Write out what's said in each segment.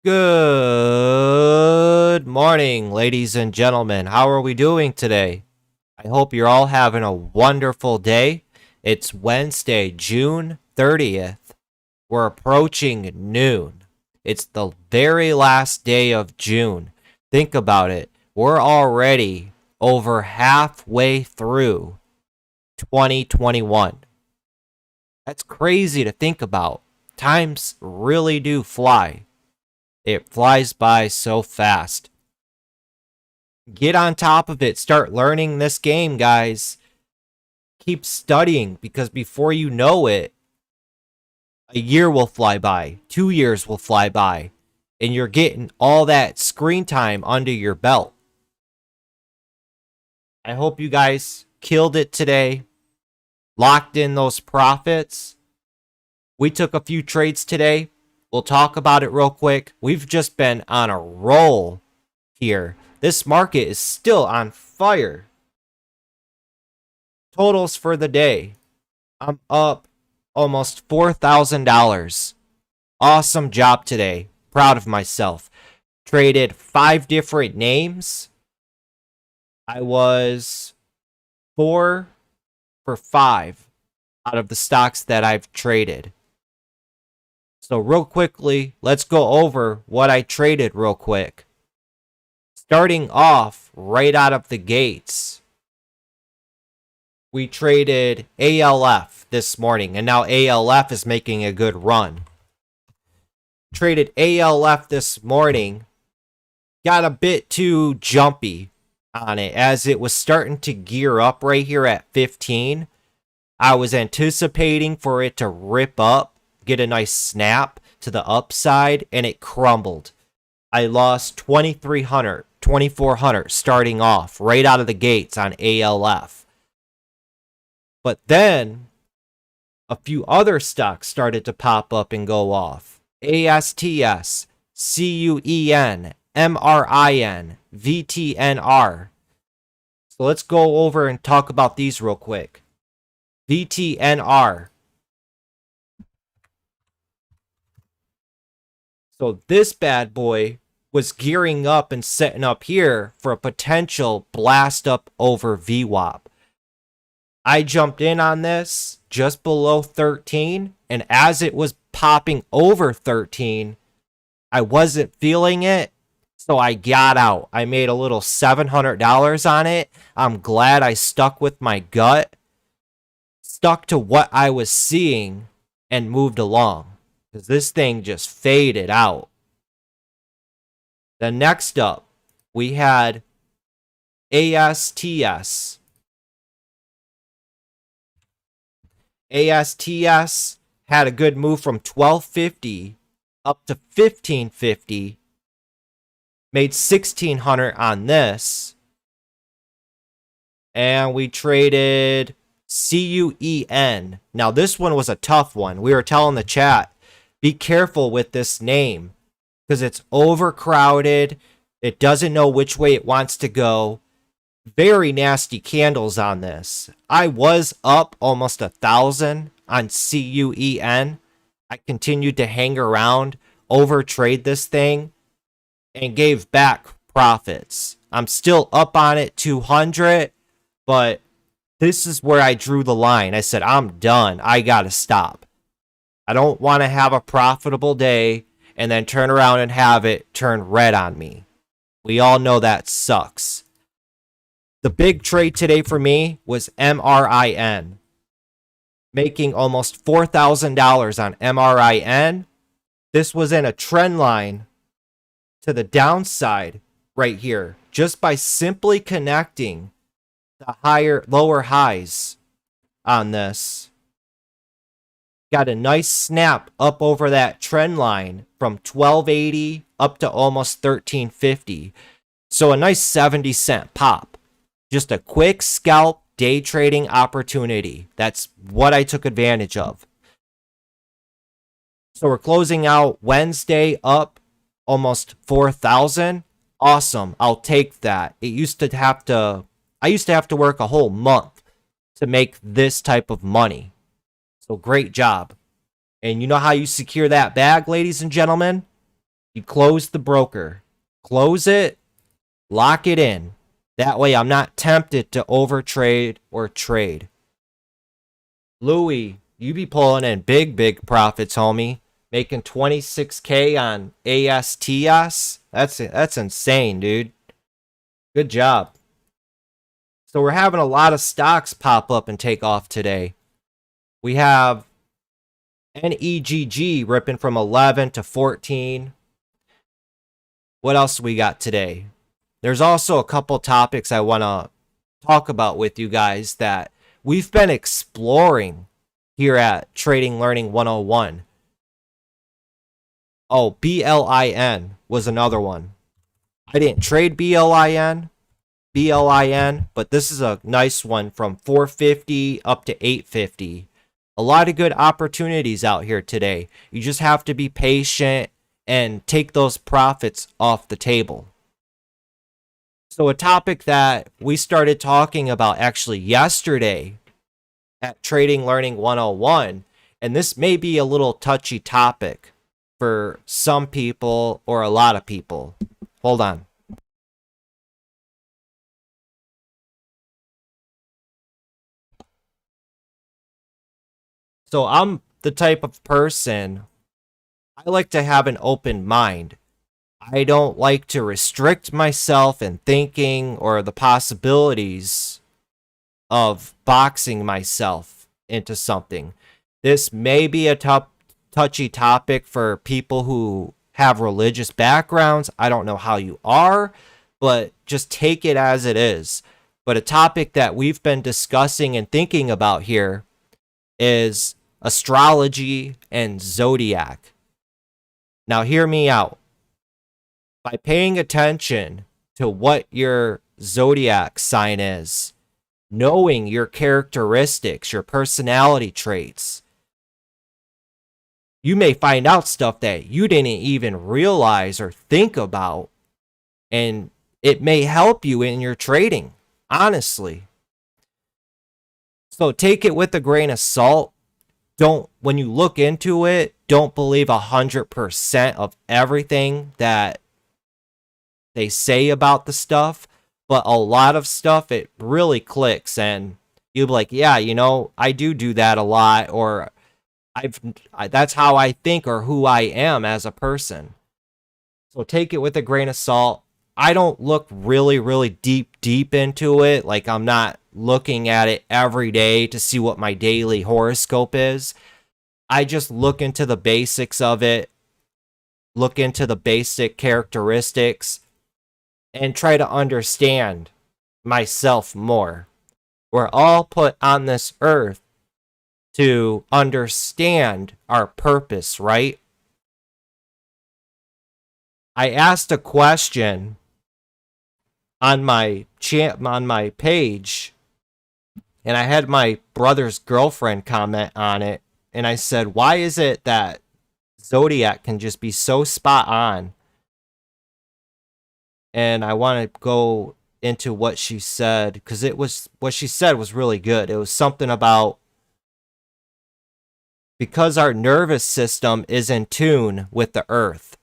Good morning, ladies and gentlemen. How are we doing today? I hope you're all having a wonderful day. It's Wednesday, June 30th. We're approaching noon. It's the very last day of June. Think about it. We're already over halfway through 2021. That's crazy to think about. Times really do fly. It flies by so fast. Get on top of it. Start learning this game, guys. Keep studying because before you know it, a year will fly by, 2 years will fly by, and you're getting all that screen time under your belt. I hope you guys killed it today, locked in those profits. We took a few trades today. We'll talk about it real quick. We've just been on a roll here. This market is still on fire. Totals for the day. I'm up almost $4,000. Awesome job today. Proud of myself. Traded 5 different names. I was 4 for 5 out of the stocks that I've traded. So real quickly, let's go over what I traded real quick. Starting off right out of the gates, we traded ALF this morning, and now ALF is making a good run. Traded ALF this morning, got a bit too jumpy on it as it was starting to gear up right here at 15. I was anticipating for it to rip up, get a nice snap to the upside, and it crumbled. I lost 2,300, 2,400 starting off right out of the gates on ALF. But then a few other stocks started to pop up and go off. ASTS, CUEN, MRIN, VTNR. So let's go over and talk about these real quick. VTNR. So this bad boy was gearing up and setting up here for a potential blast up over VWAP. I jumped in on this just below 13, and as it was popping over 13, I wasn't feeling it, so I got out. I made a little $700 on it. I'm glad I stuck with my gut, stuck to what I was seeing, and moved along. Because this thing just faded out. Then next up, we had ASTS. ASTS had a good move from 1250 up to 1550. Made 1,600 on this. And we traded CUEN. Now this one was a tough one. We were telling the chat, be careful with this name because it's overcrowded. It doesn't know which way it wants to go. Very nasty candles on this. I was up almost 1,000 on CUEN. I continued to hang around, overtrade this thing, and gave back profits. I'm still up on it 200, but this is where I drew the line. I said, I'm done. I gotta stop. I don't want to have a profitable day and then turn around and have it turn red on me. We all know that sucks. The big trade today for me was MRIN. Making almost $4,000 on MRIN. This was in a trend line to the downside right here, just by simply connecting the lower highs on this. Got a nice snap up over that trend line from 1280 up to almost 1350. So a nice 70-cent pop. Just a quick scalp day trading opportunity. That's what I took advantage of. So we're closing out Wednesday up almost 4,000. Awesome. I'll take that. I used to have to work a whole month to make this type of money. So great job. And you know how you secure that bag, ladies and gentlemen? You close the broker. Close it, lock it in. That way I'm not tempted to overtrade or trade. Louis, you be pulling in big profits, homie. Making 26K on ASTS. That's insane, dude. Good job. So we're having a lot of stocks pop up and take off today. We have NEGG ripping from 11 to 14. What else we got today? There's also a couple topics I want to talk about with you guys that we've been exploring here at Trading Learning 101. Oh, BLIN was another one. I didn't trade BLIN, but this is a nice one from 450 up to 850. A lot of good opportunities out here today. You just have to be patient and take those profits off the table. So a topic that we started talking about actually yesterday at Trading Learning 101, and this may be a little touchy topic for some people or a lot of people. Hold on. So I'm the type of person, I like to have an open mind. I don't like to restrict myself in thinking or the possibilities of boxing myself into something. This may be a touchy topic for people who have religious backgrounds. I don't know how you are, but just take it as it is. But a topic that we've been discussing and thinking about here is astrology and zodiac. Now, hear me out. By paying attention to what your zodiac sign is, knowing your characteristics, your personality traits, you may find out stuff that you didn't even realize or think about, and it may help you in your trading, honestly. So take it with a grain of salt. When you look into it, don't believe 100% of everything that they say about the stuff, but a lot of stuff, it really clicks, and you'll be like, yeah, I do that a lot, or that's how I think or who I am as a person. So take it with a grain of salt. I don't look really deep into it. Like, I'm not looking at it every day to see what my daily horoscope is. I just look into the basics of it, look into the basic characteristics, and try to understand myself more. We're all put on this earth to understand our purpose, right? I asked a question on my page, and I had my brother's girlfriend comment on it, and I said, why is it that zodiac can just be so spot on? And I want to go into what she said, because what she said was really good. It was something about, because our nervous system is in tune with the earth.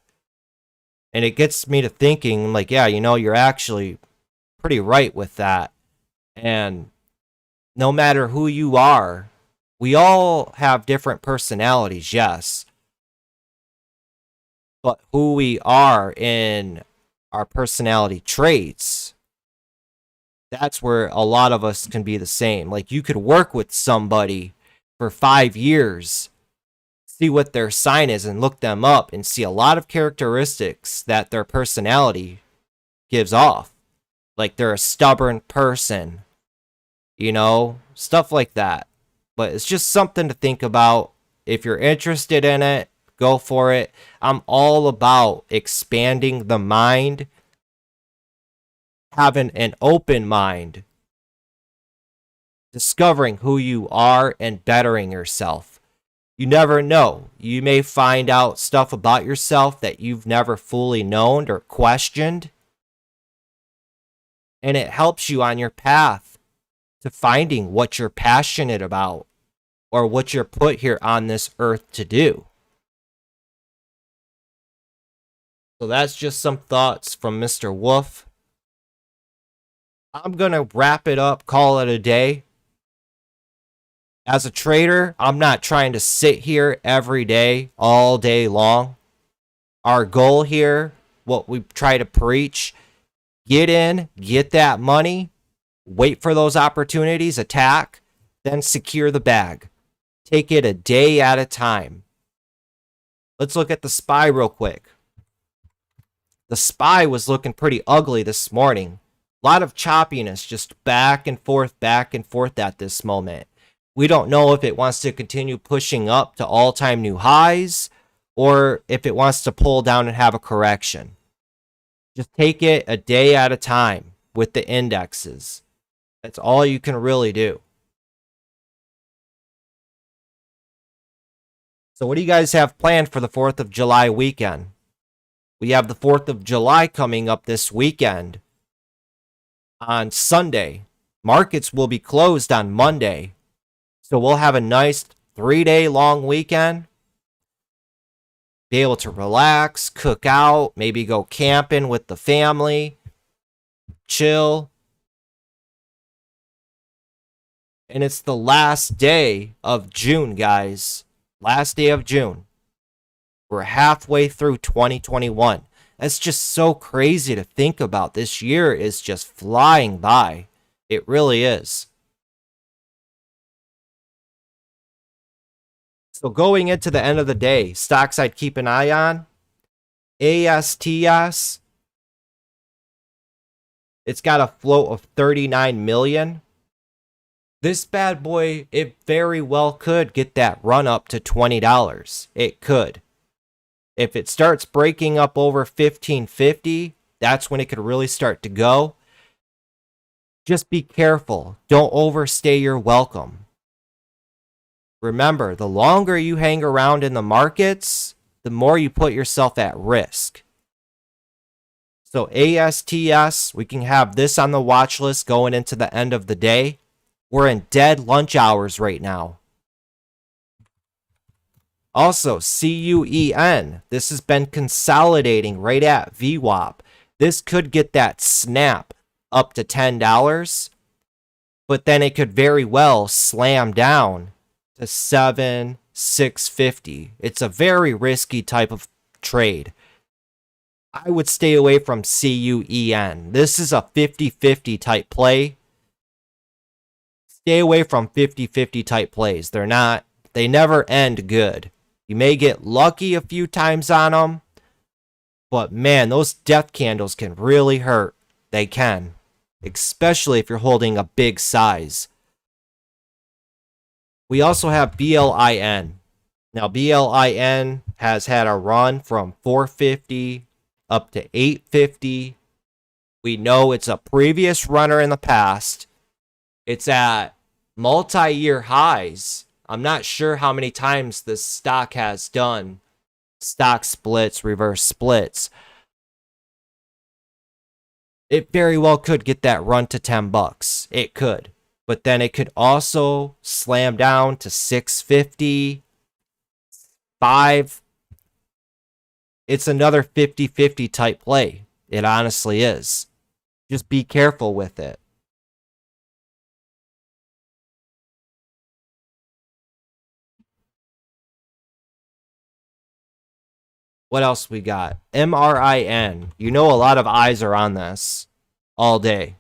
And it gets me to thinking, like, yeah, you're actually pretty right with that. And no matter who you are, we all have different personalities, yes. But who we are in our personality traits, that's where a lot of us can be the same. Like, you could work with somebody for 5 years, see what their sign is and look them up and see a lot of characteristics that their personality gives off. Like, they're a stubborn person, stuff like that. But it's just something to think about. If you're interested in it, go for it. I'm all about expanding the mind, having an open mind, discovering who you are, and bettering yourself. You never know. You may find out stuff about yourself that you've never fully known or questioned. And it helps you on your path to finding what you're passionate about or what you're put here on this earth to do. So that's just some thoughts from Mr. Wolf. I'm going to wrap it up, call it a day. As a trader, I'm not trying to sit here every day, all day long. Our goal here, what we try to preach, get in, get that money, wait for those opportunities, attack, then secure the bag. Take it a day at a time. Let's look at the SPY real quick. The SPY was looking pretty ugly this morning. A lot of choppiness, just back and forth at this moment. We don't know if it wants to continue pushing up to all-time new highs or if it wants to pull down and have a correction. Just take it a day at a time with the indexes. That's all you can really do. So what do you guys have planned for the 4th of July weekend? We have the 4th of July coming up this weekend. On Sunday, markets will be closed on Monday. So we'll have a nice 3-day long weekend. Be able to relax, cook out, maybe go camping with the family, chill. And it's the last day of June, guys. Last day of June. We're halfway through 2021. That's just so crazy to think about. This year is just flying by. It really is. So going into the end of the day, stocks I'd keep an eye on. ASTS. It's got a float of 39 million. This bad boy, it very well could get that run up to $20. It could. If it starts breaking up over 1550, that's when it could really start to go. Just be careful. Don't overstay your welcome. Remember, the longer you hang around in the markets, the more you put yourself at risk. So ASTS, we can have this on the watch list going into the end of the day. We're in dead lunch hours right now. Also, CUEN, this has been consolidating right at VWAP. This could get that snap up to $10, but then it could very well slam down to 650. It's a very risky type of trade. I would stay away from CUEN. This is a 50-50 type play. Stay away from 50-50 type plays. They never end good. You may get lucky a few times on them, but man, those death candles can really hurt. They can, especially if you're holding a big size. We also have BLIN. Now, BLIN has had a run from 450 up to 850. We know it's a previous runner in the past. It's at multi-year highs. I'm not sure how many times this stock has done stock splits, reverse splits. It very well could get that run to $10. It could. But then it could also slam down to 650, 5. It's another 50-50 type play. It honestly is. Just be careful with it. What else we got? MRIN. You know a lot of eyes are on this all day.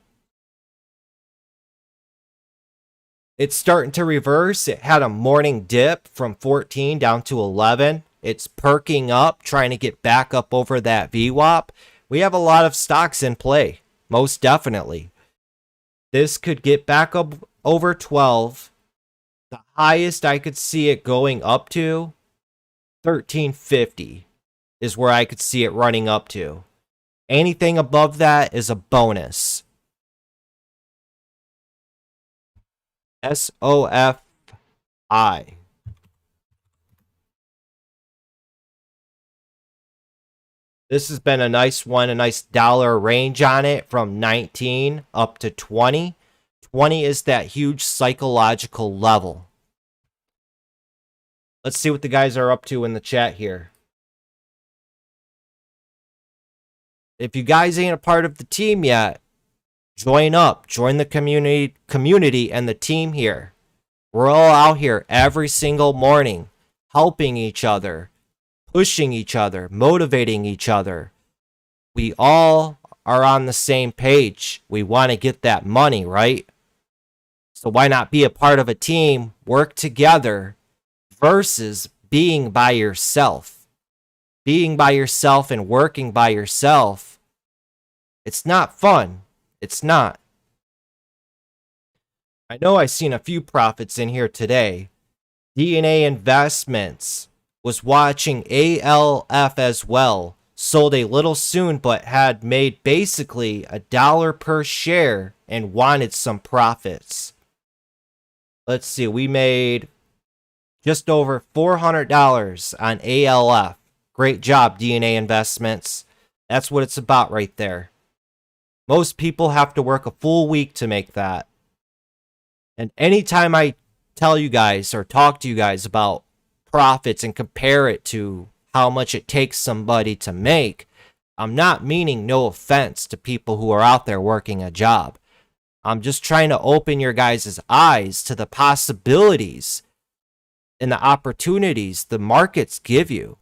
It's starting to reverse. It had a morning dip from 14 down to 11. It's perking up, trying to get back up over that VWAP. We have a lot of stocks in play, most definitely. This could get back up over 12. The highest I could see it going up to, 1350, is where I could see it running up to. Anything above that is a bonus. SOFI. This has been a nice one, a nice dollar range on it from 19 up to 20. 20 is that huge psychological level. Let's see what the guys are up to in the chat here. If you guys ain't a part of the team yet, join up. Join the community and the team here. We're all out here every single morning, helping each other, pushing each other, motivating each other. We all are on the same page. We want to get that money, right? So why not be a part of a team, work together, versus being by yourself? Being by yourself and working by yourself, it's not fun. It's not. I know I've seen a few profits in here today. DNA Investments was watching ALF as well. Sold a little soon, but had made basically $1 per share and wanted some profits. Let's see, we made just over $400 on ALF. Great job, DNA Investments. That's what it's about right there. Most people have to work a full week to make that. And anytime I tell you guys or talk to you guys about profits and compare it to how much it takes somebody to make, I'm not meaning no offense to people who are out there working a job. I'm just trying to open your guys' eyes to the possibilities and the opportunities the markets give you.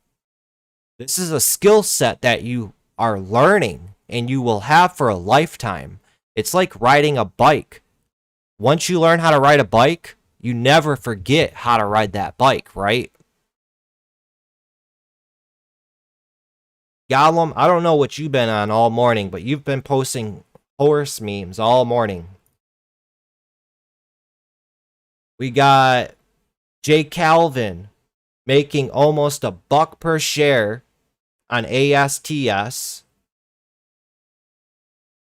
This is a skill set that you are learning and you will have for a lifetime. It's like riding a bike. Once you learn how to ride a bike, you never forget how to ride that bike, right? Gollum, I don't know what you've been on all morning, but you've been posting horse memes all morning. We got Jay Calvin making almost $1 per share on ASTS.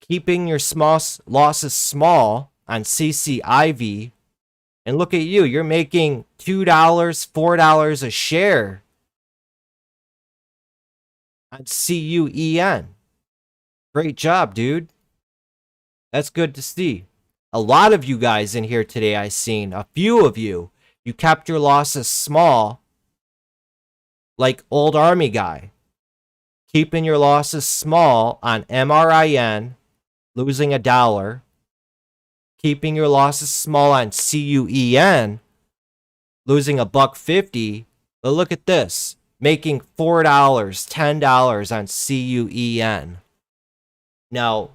Keeping your small losses small on CCIV. And look at you, you're making $2, $4 a share on CUEN. Great job, dude. That's good to see. A lot of you guys in here today, I seen. A few of you, you kept your losses small, like Old Army Guy. Keeping your losses small on MRIN, losing $1. Keeping your losses small on CUEN, losing $1.50. But look at this, making $4, $10 on CUEN. Now,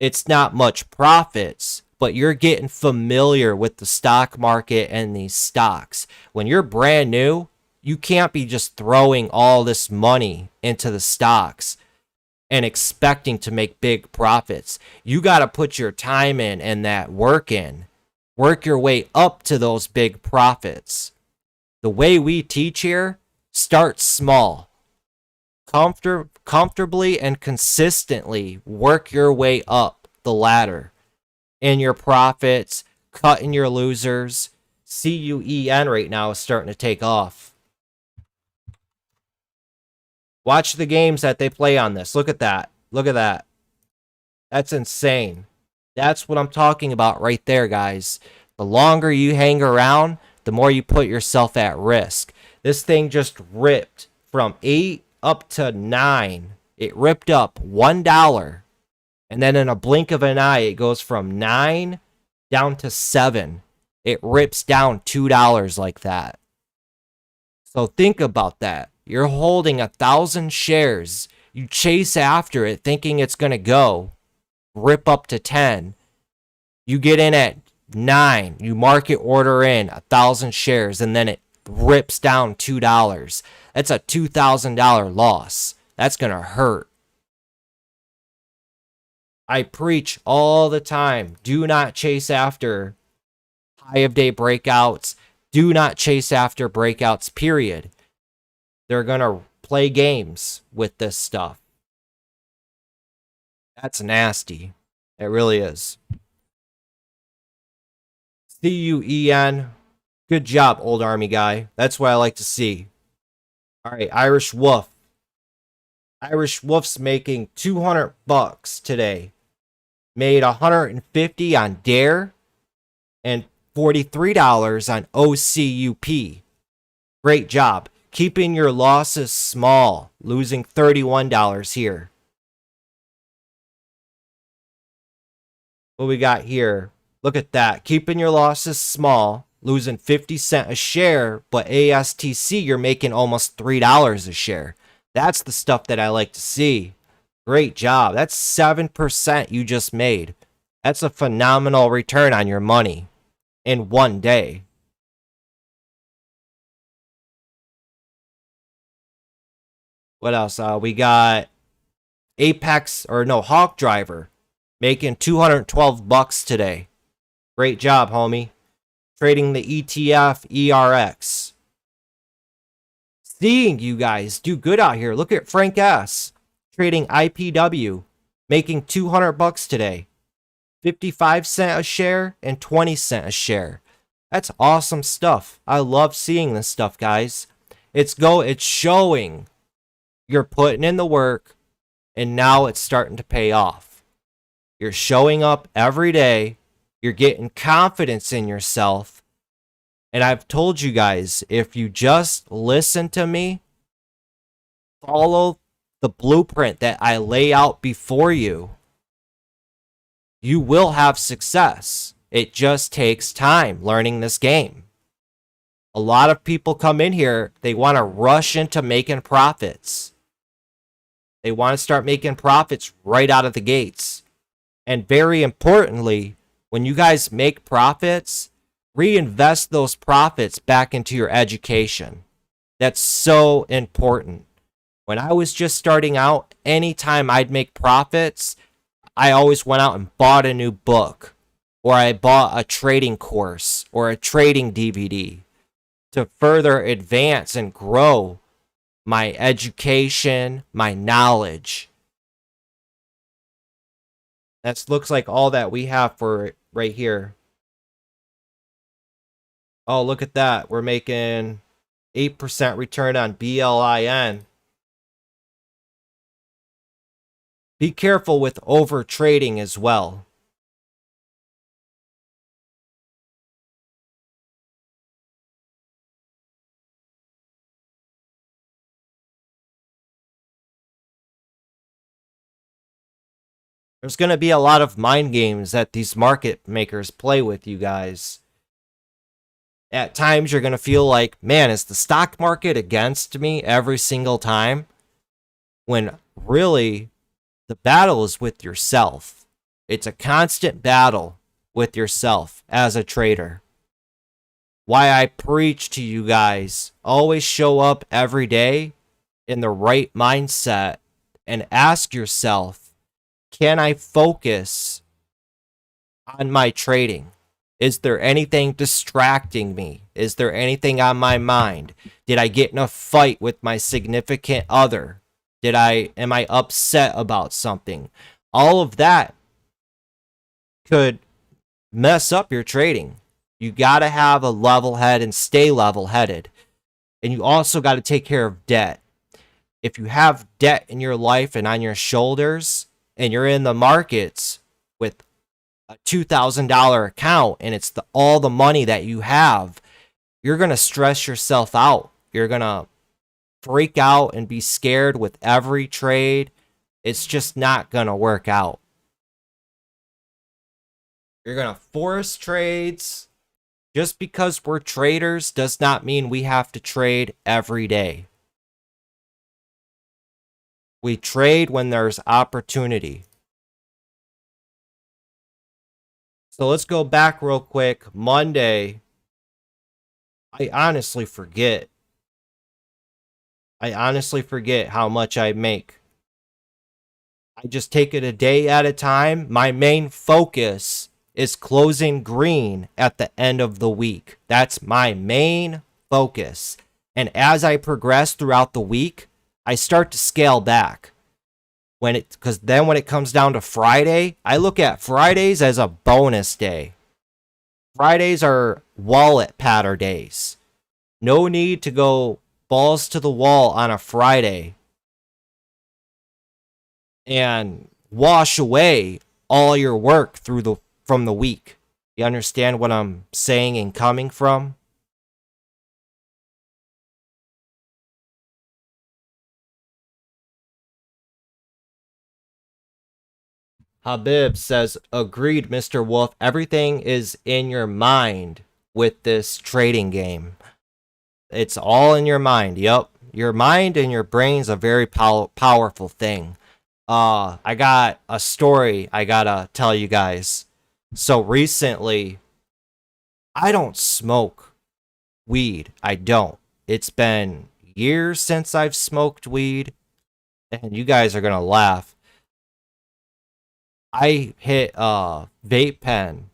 it's not much profits, but you're getting familiar with the stock market and these stocks. When you're brand new, you can't be just throwing all this money into the stocks and expecting to make big profits. You got to put your time in and that work in. Work your way up to those big profits. The way we teach here, start small. Comfortably and consistently work your way up the ladder in your profits, cutting your losers. CUEN right now is starting to take off. Watch the games that they play on this. Look at that. Look at that. That's insane. That's what I'm talking about right there, guys. The longer you hang around, the more you put yourself at risk. This thing just ripped from 8 up to 9. It ripped up $1. And then in a blink of an eye, it goes from 9 down to 7. It rips down $2 like that. So think about that. You're holding 1,000 shares. You chase after it thinking it's going to go. Rip up to 10. You get in at 9. You market order in 1,000 shares and then it rips down $2. That's a $2,000 loss. That's going to hurt. I preach all the time. Do not chase after high of day breakouts. Do not chase after breakouts, period. They're going to play games with this stuff. That's nasty. It really is. CUEN. Good job, Old Army Guy. That's what I like to see. All right, Irish Wolf. Irish Wolf's making $200 today. Made $150 on Dare and $43 on OCUP. Great job. Keeping your losses small, losing $31 here. What we got here? Look at that. Keeping your losses small, losing 50 cents a share, but ASTC, you're making almost $3 a share. That's the stuff that I like to see. Great job. That's 7% you just made. That's a phenomenal return on your money in one day. What else? We got Hawk Driver making 212 bucks today. Great job, homie. Trading the ETF ERX. Seeing you guys do good out here. Look at Frank S. Trading IPW, making 200 bucks today. 55 cents a share and 20 cents a share. That's awesome stuff. I love seeing this stuff, guys. It's showing you're putting in the work, and now it's starting to pay off. You're showing up every day. You're getting confidence in yourself. And I've told you guys, if you just listen to me, follow the blueprint that I lay out before you, you will have success. It just takes time learning this game. A lot of people come in here, they want to rush into making profits. They want to start making profits right out of the gates. And very importantly, when you guys make profits, reinvest those profits back into your education. That's so important. When I was just starting out, anytime I'd make profits, I always went out and bought a new book, or I bought a trading course or a trading DVD to further advance and grow my education, my knowledge. That looks like all that we have for it right here. Oh, look at that. We're making 8% return on BLIN. Be careful with over trading as well. There's going to be a lot of mind games that these market makers play with you guys. At times, you're going to feel like, man, is the stock market against me every single time? When really, the battle is with yourself. It's a constant battle with yourself as a trader. Why I preach to you guys, always show up every day in the right mindset and ask yourself, can I focus on my trading? Is there anything distracting me? Is there anything on my mind? Did I get in a fight with my significant other? Am I upset about something? All of that could mess up your trading. You got to have a level head and stay level headed. And you also got to take care of debt. If you have debt in your life and on your shoulders, and you're in the markets with a $2,000 account and it's all the money that you have, you're going to stress yourself out. You're going to freak out and be scared with every trade. It's just not going to work out. You're going to force trades. Just because we're traders does not mean we have to trade every day. We trade when there's opportunity. So let's go back real quick. Monday, I honestly forget how much I make. I just take it a day at a time. My main focus is closing green at the end of the week. That's my main focus. And as I progress throughout the week, I start to scale back. Because then when it comes down to Friday, I look at Fridays as a bonus day. Fridays are wallet patter days. No need to go balls to the wall on a Friday and wash away all your work from the week. You understand what I'm saying and coming from? Habib says, agreed, Mr. Wolf. Everything is in your mind with this trading game. It's all in your mind. Yep. Your mind and your brain's a very powerful thing. I got a story I gotta tell you guys. So recently, I don't smoke weed. I don't. It's been years since I've smoked weed, and you guys are gonna laugh. I hit a vape pen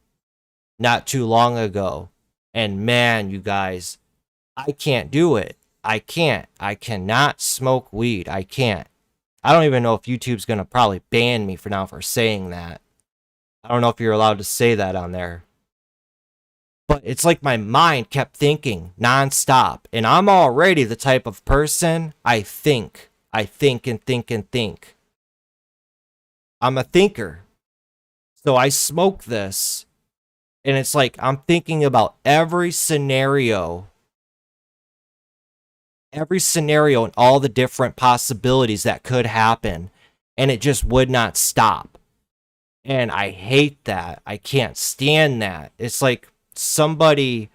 not too long ago, and man, you guys, I can't do it. I can't. I cannot smoke weed. I can't. I don't even know if YouTube's gonna probably ban me for now for saying that. I don't know if you're allowed to say that on there. But it's like my mind kept thinking nonstop. And I'm already the type of person I think. I think and think and think. I'm a thinker. So I smoke this. And it's like I'm thinking about every scenario and all the different possibilities that could happen. And it just would not stop. And I hate that. I can't stand that. It's like somebody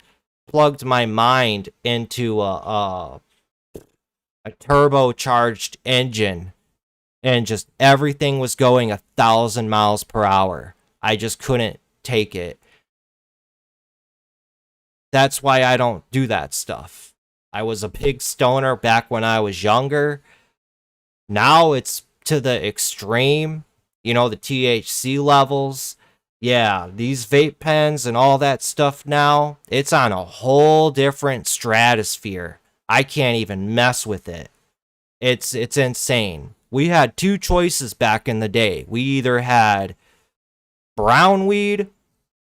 plugged my mind into a turbocharged engine and just everything was going 1,000 miles per hour. I just couldn't take it. That's why I don't do that stuff. I was a big stoner back when I was younger. Now it's to the extreme. You know, the THC levels. Yeah, these vape pens and all that stuff now, it's on a whole different stratosphere. I can't even mess with it. It's insane. We had two choices back in the day. We either had brown weed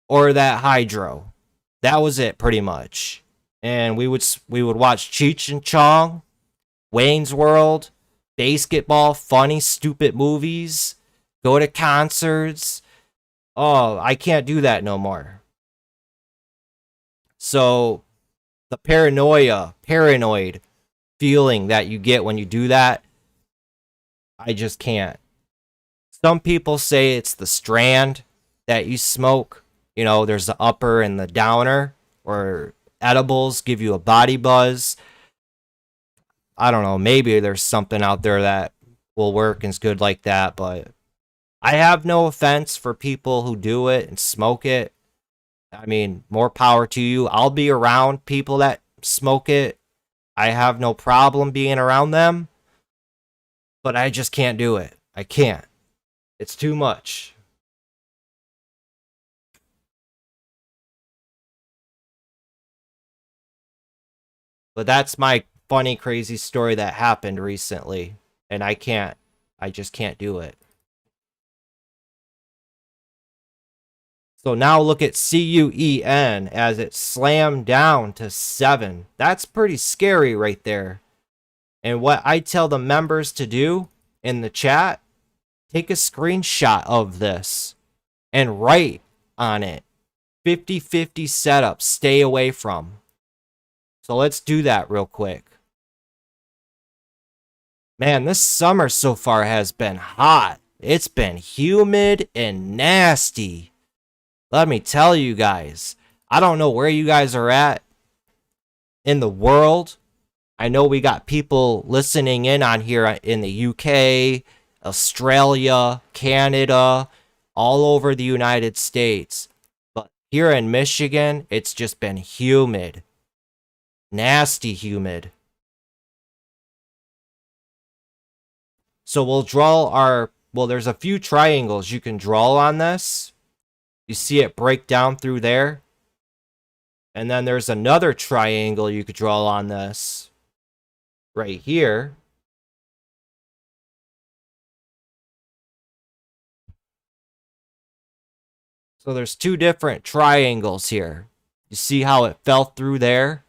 or that hydro. That was it pretty much. And we would watch Cheech and Chong, Wayne's World, basketball, funny, stupid movies, go to concerts. Oh, I can't do that no more. So the paranoid feeling that you get when you do that, I just can't. Some people say it's the strand that you smoke. You know, there's the upper and the downer, or edibles give you a body buzz. I don't know, maybe there's something out there that will work and is good like that, but I have no offense for people who do it and smoke it. I mean, more power to you. I'll be around people that smoke it. I have no problem being around them, but I just can't do it. I can't. It's too much. But that's my funny, crazy story that happened recently, and I just can't do it. So now look at CUEN as it slammed down to 7. That's pretty scary right there. And what I tell the members to do in the chat, take a screenshot of this and write on it. 50-50 setup, stay away from. So let's do that real quick. Man, this summer so far has been hot. It's been humid and nasty. Let me tell you guys, I don't know where you guys are at in the world. I know we got people listening in on here in the UK, Australia, Canada, all over the United States. But here in Michigan, it's just been humid. Nasty humid. So we'll draw our, well, there's a few triangles you can draw on this. You see it break down through there. And then there's another triangle you could draw on this right here. So there's two different triangles here. You see how it fell through there?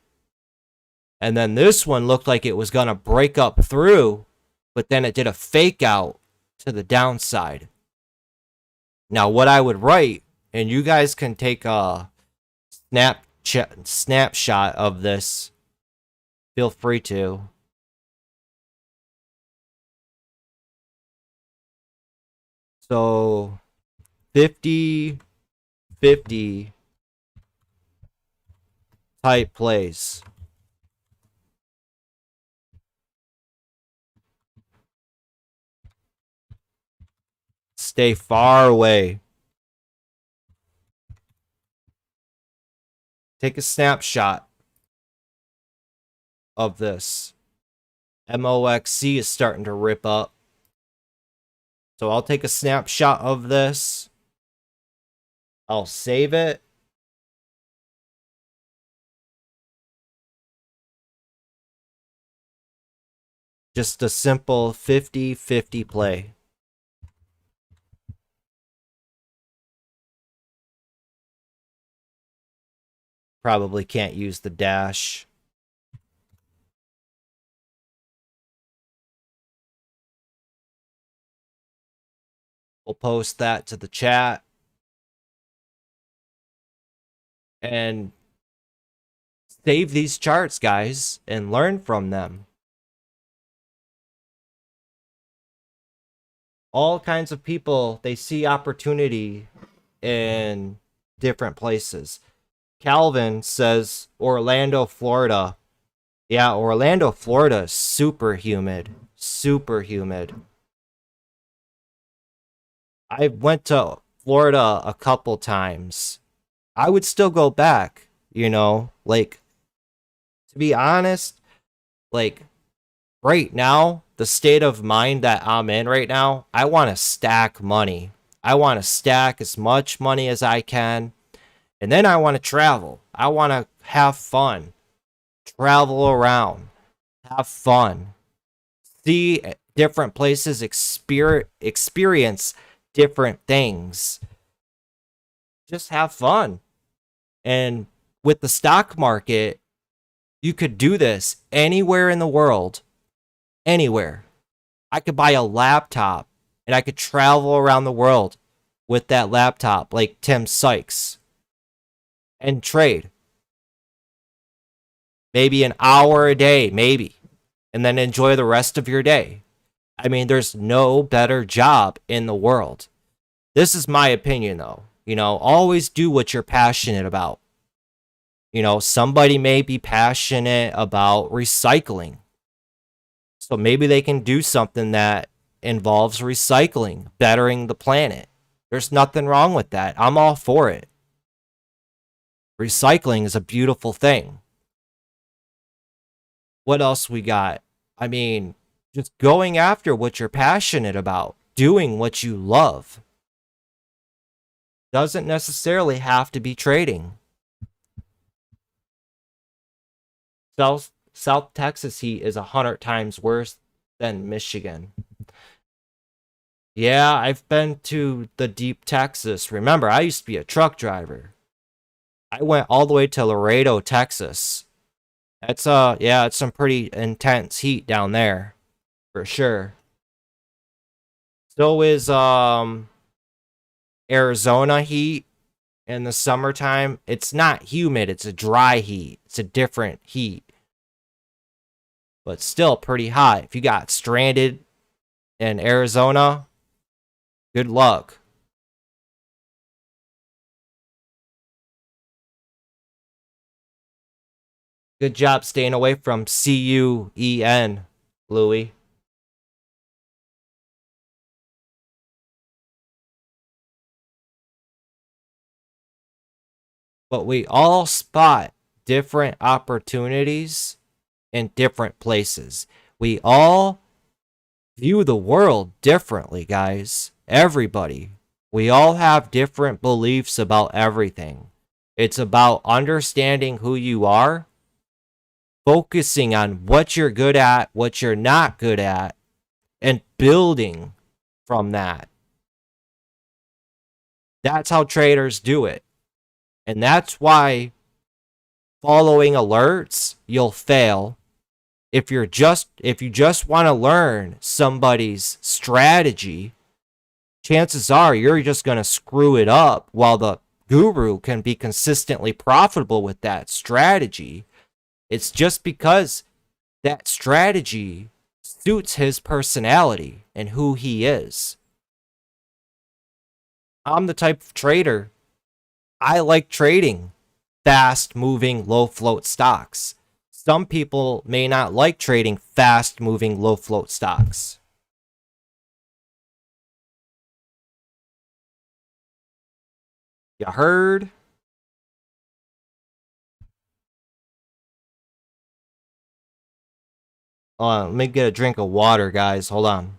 And then this one looked like it was going to break up through, but then it did a fake out to the downside. Now what I would write, and you guys can take a snapshot of this. Feel free to. So 50-50 type plays. Stay far away. Take a snapshot of this. MOXC is starting to rip up. So I'll take a snapshot of this. I'll save it. Just a simple 50-50 play. Probably can't use the dash. We'll post that to the chat. And save these charts, guys, and learn from them. All kinds of people, they see opportunity in different places. Calvin says Orlando, Florida. Yeah, Orlando, Florida is super humid. Super humid. I went to Florida a couple times. I would still go back, you know, like, to be honest, like, right now, the state of mind that I'm in right now, I want to stack money. I want to stack as much money as I can. And then I want to travel. I want to have fun. Travel around. Have fun. See different places. Experience different things. Just have fun. And with the stock market, you could do this anywhere in the world. Anywhere. I could buy a laptop and I could travel around the world with that laptop, like Tim Sykes, and trade. Maybe an hour a day, maybe, and then enjoy the rest of your day. I mean, there's no better job in the world. This is my opinion, though. You know, always do what you're passionate about. You know, somebody may be passionate about recycling. So maybe they can do something that involves recycling, bettering the planet. There's nothing wrong with that. I'm all for it. Recycling is a beautiful thing. What else we got? I mean, just going after what you're passionate about, doing what you love. Doesn't necessarily have to be trading. South Texas heat is 100 times worse than Michigan. Yeah, I've been to the deep Texas. Remember, I used to be a truck driver. I went all the way to Laredo, Texas. It's it's some pretty intense heat down there, for sure. So is Arizona heat in the summertime. It's not humid, it's a dry heat. It's a different heat. But still pretty hot. If you got stranded in Arizona, good luck. Good job staying away from CUEN, Louis. But we all spot different opportunities in different places. We all view the world differently, guys. Everybody. We all have different beliefs about everything. It's about understanding who you are, focusing on what you're good at, what you're not good at, and building from that. That's how traders do it. And that's why following alerts, you'll fail. If you just want to learn somebody's strategy, chances are you're just going to screw it up, while the guru can be consistently profitable with that strategy. It's just because that strategy suits his personality and who he is. I'm the type of trader. I like trading fast moving, low float stocks. Some people may not like trading fast moving, low float stocks. You heard? Let me get a drink of water, guys. Hold on.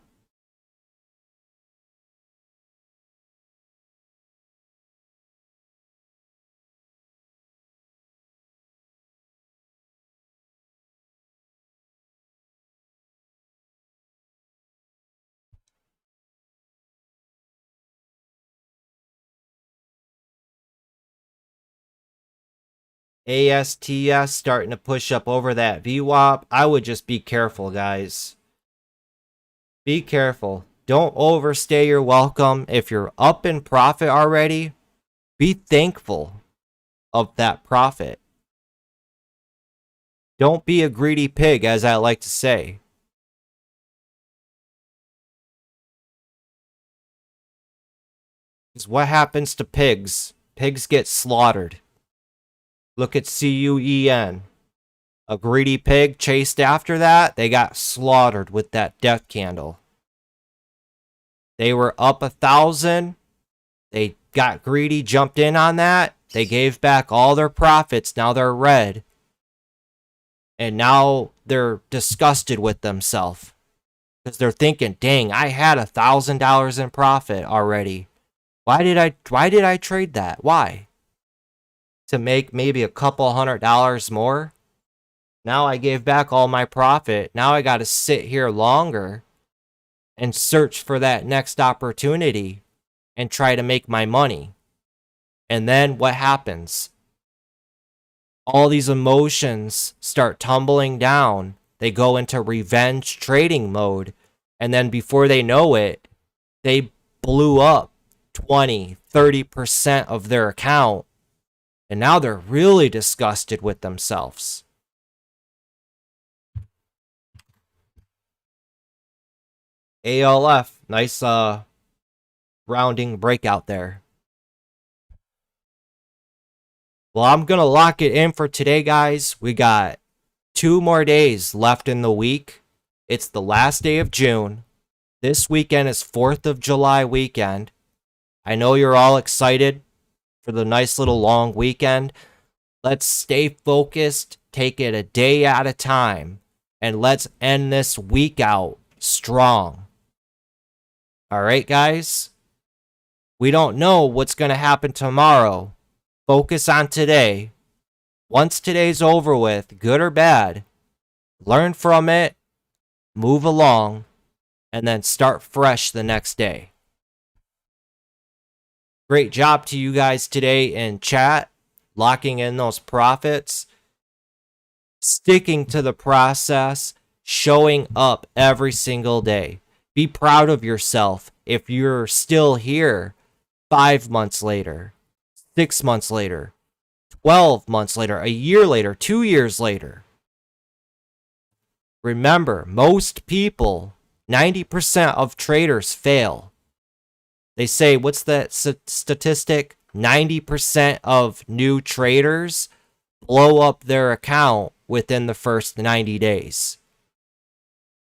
ASTS starting to push up over that VWAP. I would just be careful, guys. Be careful. Don't overstay your welcome. If you're up in profit already, be thankful of that profit. Don't be a greedy pig, as I like to say. Because what happens to pigs? Pigs get slaughtered. Look at CUEN. A greedy pig chased after that, they got slaughtered with that death candle. They were up 1,000. They got greedy, jumped in on that. They gave back all their profits. Now they're red. And now they're disgusted with themselves. Because they're thinking, dang, I had $1,000 in profit already. Why did I trade that? Why? To make maybe a couple $100 more? Now I gave back all my profit. Now I got to sit here longer and search for that next opportunity and try to make my money. And then what happens? All these emotions start tumbling down. They go into revenge trading mode. And then before they know it, they blew up 20, 30% of their account. And now they're really disgusted with themselves. ALF, nice rounding breakout there. Well, I'm going to lock it in for today, guys. We got 2 more days left in the week. It's the last day of June. This weekend is 4th of July weekend. I know you're all excited for the nice little long weekend. Let's stay focused, take it a day at a time, and let's end this week out strong. All right, guys? We don't know what's going to happen tomorrow. Focus on today. Once today's over with, good or bad, learn from it, move along, and then start fresh the next day. Great job to you guys today in chat, locking in those profits, sticking to the process, showing up every single day. Be proud of yourself if you're still here 5 months later, 6 months later, 12 months later, a year later, 2 years later. Remember, most people, 90% of traders fail. They say, what's that statistic? 90% of new traders blow up their account within the first 90 days.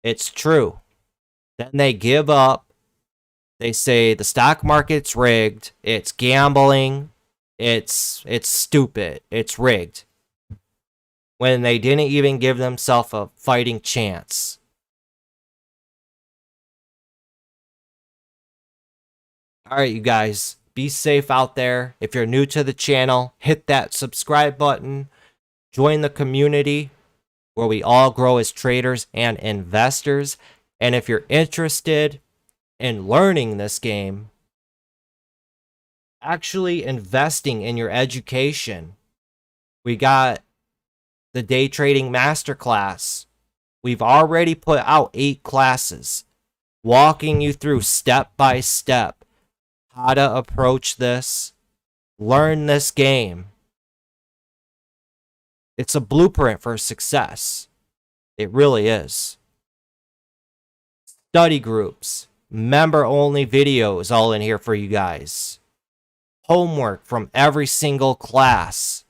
It's true. Then they give up. They say the stock market's rigged. It's gambling. It's stupid. It's rigged. When they didn't even give themselves a fighting chance. All right, you guys, be safe out there. If you're new to the channel, hit that subscribe button. Join the community where we all grow as traders and investors. And if you're interested in learning this game, actually investing in your education, we got the day trading masterclass. We've already put out 8 classes, walking you through step by step how to approach this, learn this game. It's a blueprint for success. It really is. Study groups, member only videos all in here for you guys. homework from every single class.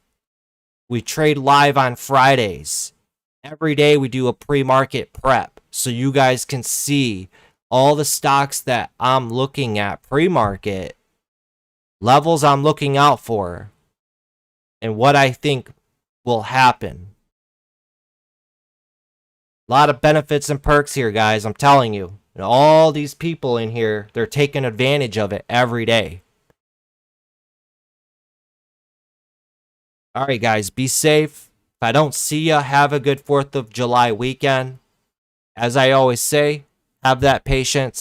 We trade live on Fridays. Every day we do a pre-market prep so you guys can see all the stocks that I'm looking at pre-market, levels I'm looking out for, and what I think will happen. A lot of benefits and perks here, guys. I'm telling you. And all these people in here, they're taking advantage of it every day. All right, guys, be safe. If I don't see ya, have a good 4th of July weekend. As I always say, have that patience.